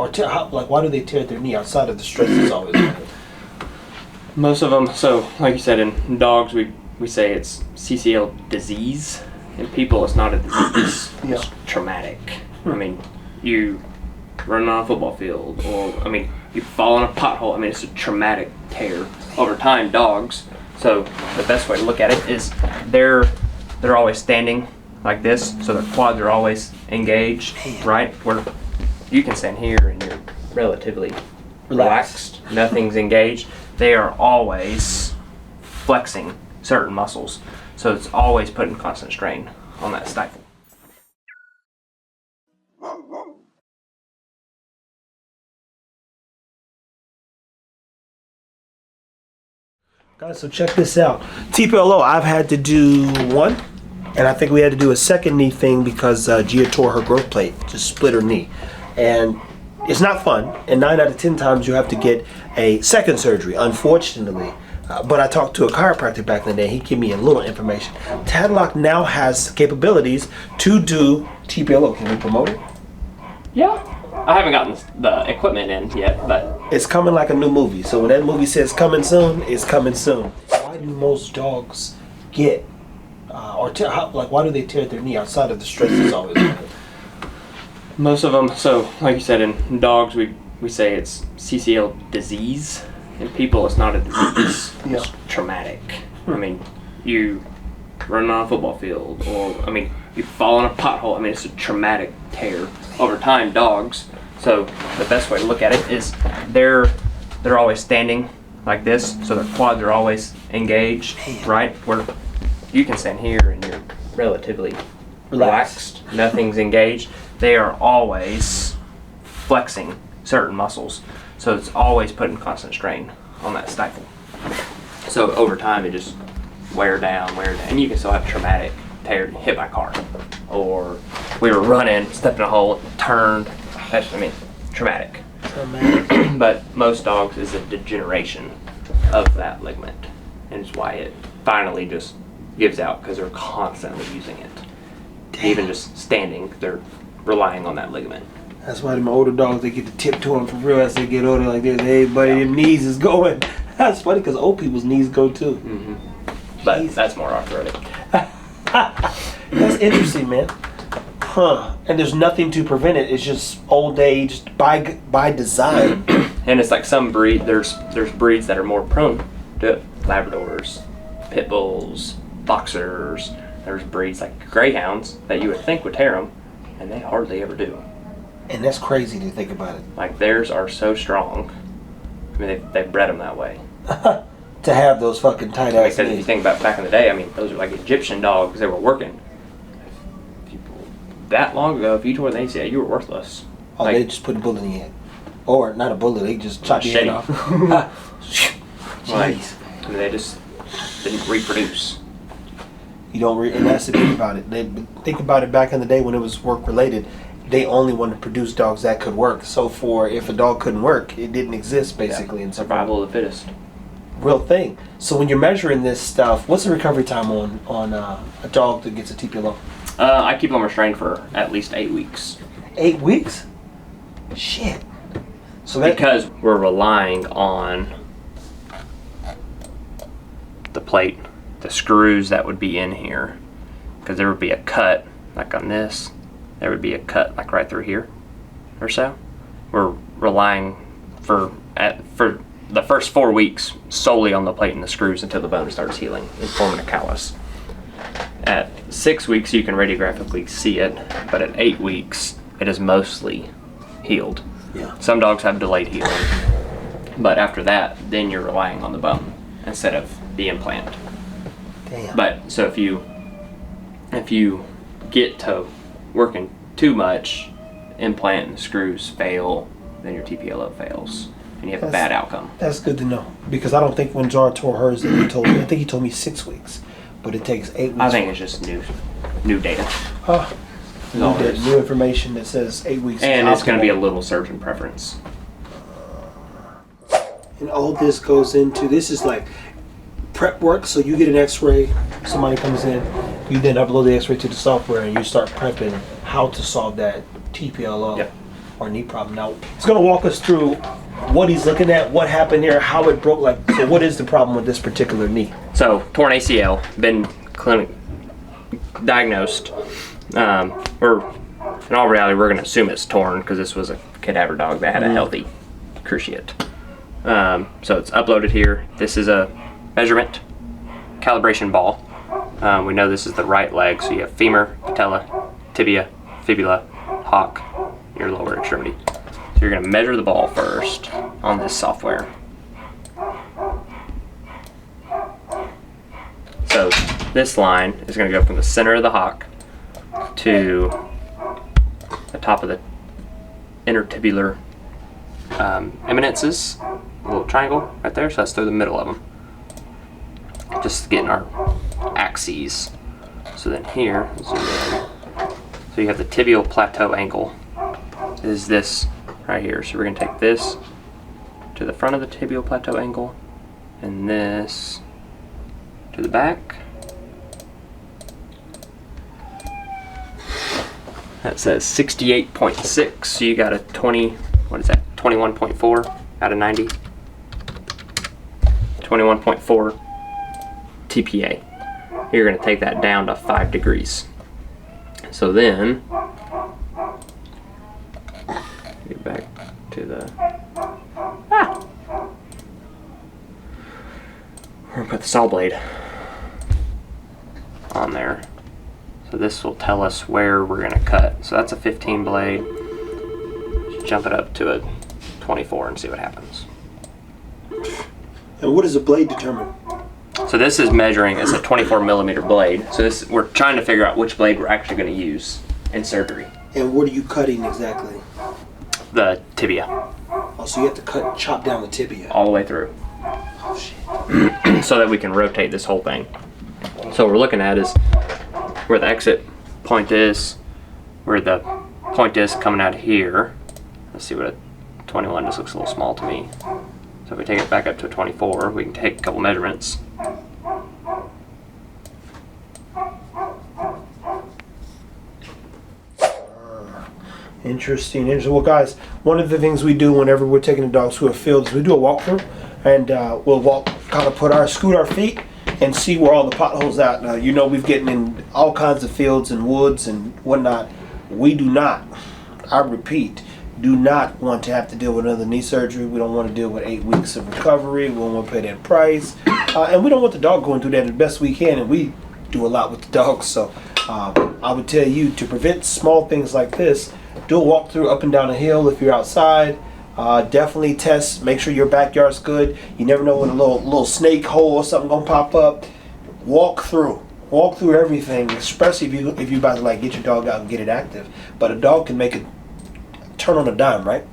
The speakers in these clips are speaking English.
like why do they tear their knee outside of the stress that's always on it? Most of them, so like you said, in dogs we say it's CCL disease. In people, it's not a disease. It's traumatic. I mean, you run on a football field, or I mean, you fall in a pothole. I mean, it's a traumatic tear over time. Dogs. So the best way to look at it is they're always standing like this, so their quads are always engaged, right? Where you can stand here and you're relatively relaxed. Nothing's engaged. They are always flexing certain muscles, so it's always putting constant strain on that stifle. Guys, so check this out. TPLO, I've had to do one, and I think we had to do a second knee thing because Gia tore her growth plate, just split her knee. And it's not fun, and 9 out of 10 times you have to get a second surgery, unfortunately. But I talked to a chiropractor back in the day. He gave me a little information. Tadlock now has capabilities to do TPLO. Can we promote it? Yeah. I haven't gotten the equipment in yet, but it's coming like a new movie. So when that movie says coming soon, it's coming soon. Why do most dogs get, why do they tear their knee outside of the stress that's always on it? Most of them, so like you said, in dogs we say it's CCL disease. In people, it's not a disease. It's traumatic. I mean, you run on a football field, or I mean, you fall in a pothole. I mean, it's a traumatic tear over time. Dogs. So the best way to look at it is they're always standing like this, so their quads are always engaged, right? Where you can stand here and you're relatively relaxed. Nothing's engaged. They are always flexing certain muscles, so it's always putting constant strain on that stifle. So over time, it just wear down, and you can still have traumatic tear, hit by a car, or we were running, stepped in a hole, turned. That's, I mean, traumatic. But most dogs is a degeneration of that ligament, and it's why it finally just gives out because they're constantly using it. Even just standing, they're relying on that ligament. That's why them older dogs, they get to tiptoe them for real as they get older like this. Hey, buddy, them knees is going. That's funny because old people's knees go too. Mm-hmm. But that's more arthritic. That's interesting, man. Huh. And there's nothing to prevent it. It's just old age by design. And it's like some breed, there's breeds that are more prone to it. Labradors, pit bulls, boxers. There's breeds like greyhounds that you would think would tear them, and they hardly ever do. And that's crazy to think about it. Like theirs are so strong. I mean, they bred them that way. To have those fucking tight ass Because if you think about back in the day, I mean, those are like Egyptian dogs. They were working. That long ago, if you tore the ACL, you were worthless. Oh, like, they just put a bullet in your head. Or not a bullet, they just chopped your head off. Jeez. Like, I mean, they just didn't reproduce. You don't and that's the thing about it. Think about it back in the day when it was work related. They only wanted to produce dogs that could work. So if a dog couldn't work, it didn't exist basically. In survival of the fittest. Real thing. So when you're measuring this stuff, what's the recovery time on a dog that gets a TPLO? I keep them restrained for at least 8 weeks. 8 weeks? Shit. So because we're relying on the plate, the screws that would be in here, because there would be a cut like on this. There would be a cut like right through here or so. We're relying for the first 4 weeks solely on the plate and the screws until the bone starts healing and forming a callus. At 6 weeks you can radiographically see it, but at 8 weeks it is mostly healed. Yeah. Some dogs have delayed healing, but after that then you're relying on the bone instead of the implant. Damn. But so if you get to working too much, implant and screws fail, then your TPLO fails, and you have a bad outcome. That's good to know, because I don't think when Jar tore hers, I think he told me 6 weeks, but it takes 8 weeks. I think it's just new data. New information that says 8 weeks. And it's going to be a little surgeon preference. And all this goes into, this is like prep work. So you get an x-ray, somebody comes in, you then upload the x-ray to the software and you start prepping how to solve that TPLO. Yep. or knee problem. Now, he's going to walk us through what he's looking at, what happened here, how it broke. Like, so what is the problem with this particular knee? So, torn ACL, been diagnosed. Or in all reality, we're going to assume it's torn because this was a cadaver dog that had a healthy cruciate. So it's uploaded here. This is a measurement calibration ball. We know this is the right leg, so you have femur, patella, tibia, fibula, hock, your lower extremity. So you're going to measure the ball first on this software. So this line is going to go from the center of the hock to the top of the intertibular eminences, a little triangle right there, so that's through the middle of them. Just getting our axes. So then here, zoom in. So you have the tibial plateau angle, is this right here. So we're going to take this to the front of the tibial plateau angle, and this to the back. That says 68.6, so you got a 21.4 out of 90. 21.4 TPA. You're going to take that down to 5 degrees. So then, get back to the, we're going to put the saw blade on there. So this will tell us where we're going to cut. So that's a 15 blade. Just jump it up to a 24 and see what happens. And what does the blade determine? So this is measuring, it's a 24 millimeter blade. So this, we're trying to figure out which blade we're actually going to use in surgery. And what are you cutting exactly? The tibia. Oh, so you have to chop down the tibia. All the way through. Oh, shit. So that we can rotate this whole thing. So what we're looking at is where the exit point is, where the point is coming out of here. Let's see what a 21 just looks a little small to me. So if we take it back up to a 24, we can take a couple measurements. Interesting. Well, guys, one of the things we do whenever we're taking the dogs through a field is we do a walkthrough, and we'll scoot our feet and see where all the potholes at. You know, we've getting in all kinds of fields and woods and whatnot. We do not, I repeat, do not want to have to deal with another knee surgery. We don't want to deal with 8 weeks of recovery. We don't want to pay that price. And we don't want the dog going through that the best we can, and we do a lot with the dogs. So I would tell you to prevent small things like this, do a walkthrough up and down a hill if you're outside. Definitely test, make sure your backyard's good. You never know when a little snake hole or something gonna pop up. Walk through everything, especially if you about to like get your dog out and get it active. But a dog can make it turn on a dime, right?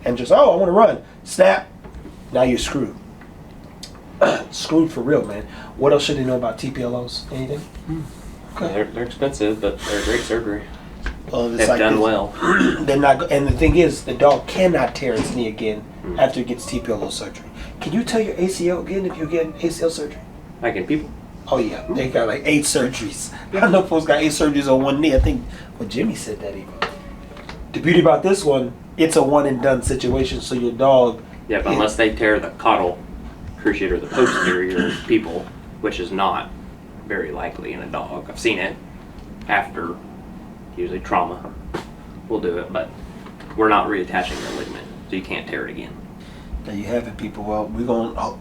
And just, oh, I want to run, snap. Now you're screwed. Screwed for real, man. What else should they know about TPLOs? Anything? Okay. They're expensive, but they're a great surgery. They've like done well. They're not, and the thing is, the dog cannot tear its knee again after it gets TPLO surgery. Can you tell your ACL again if you get ACL surgery? Like in people? Oh yeah, they got like 8 surgeries. I know folks got 8 surgeries on one knee. I think, well, Jimmy said that even. The beauty about this one, it's a one and done situation. So your dog. Yeah, but unless they tear the caudal cruciate or the posterior people, which is not very likely in a dog. I've seen it after. Usually trauma will do it, but we're not reattaching the ligament, so you can't tear it again. There you have it, people. Well, we're going to,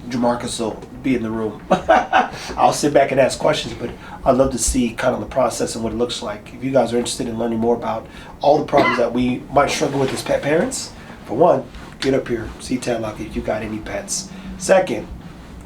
Jamarcus will be in the room. I'll sit back and ask questions, but I'd love to see kind of the process and what it looks like. If you guys are interested in learning more about all the problems that we might struggle with as pet parents, for one, get up here, see Tadlock if you got any pets. Second,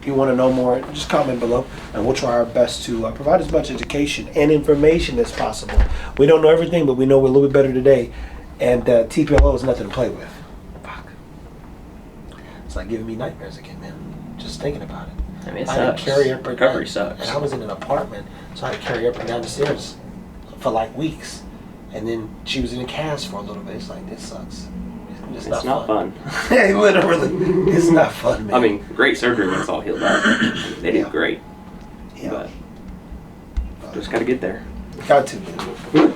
if you want to know more, just comment below, and we'll try our best to provide as much education and information as possible. We don't know everything, but we know we're a little bit better today, and TPLO is nothing to play with. Fuck. It's like giving me nightmares again, man. Just thinking about it. I mean, it I had sucks. to carry up and Recovery down, sucks. and I was in an apartment, so I had to carry up and down the stairs for like weeks, and then she was in a cast for a little bit. It's like, this sucks. It's not fun. Hey, literally, it's not fun, man. I mean, great surgery when it's all healed up. They did great. Yeah. But just got to get there. Got to, man.